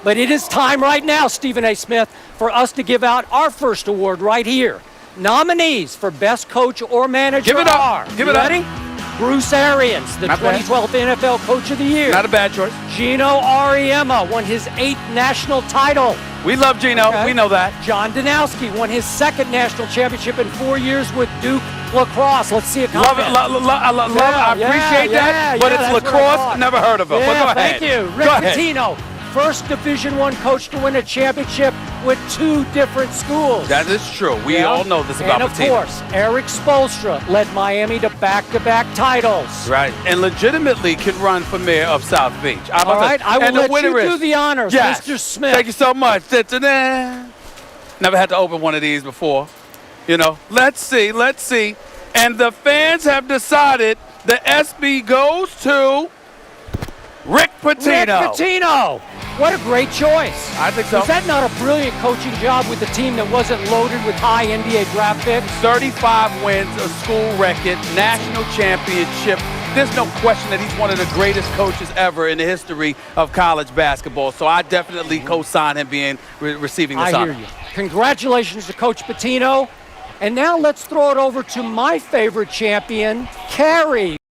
But it is time right now, Stephen A. Smith, for us to give out our first award right here. Nominees for Best Coach or Manager are. Give it up. Ready? Bruce Arians, the 2012 NFL Coach of the Year. Not a bad choice. Gino Auriemma won his 8th national title. We love Gino. Okay. We know that. John Danowski won his 2nd national championship in 4 years with Duke lacrosse. Let's see a comment. Love it. I appreciate that. But it's lacrosse. Never heard of it. Yeah, but go ahead. Thank you. Rick Pitino, first Division I coach to win a championship with 2 different schools. That is true. We all know this about Pitino. And of course, Eric Spoelstra led Miami to back-to-back titles. Right. And legitimately can run for mayor of South Beach. All right, I will let you do the honors, yes. Mr. Smith. Thank you so much. Never had to open one of these before. You know, let's see. And the fans have decided the ESPY goes to Rick Pitino. Rick Pitino. What a great choice. I think so. Was that not a brilliant coaching job with a team that wasn't loaded with high NBA draft picks? 35 wins, a school record, national championship. There's no question that he's one of the greatest coaches ever in the history of college basketball. So I definitely co-sign him receiving this honor. I hear you. Congratulations to Coach Pitino. And now let's throw it over to my favorite champion, Carrie.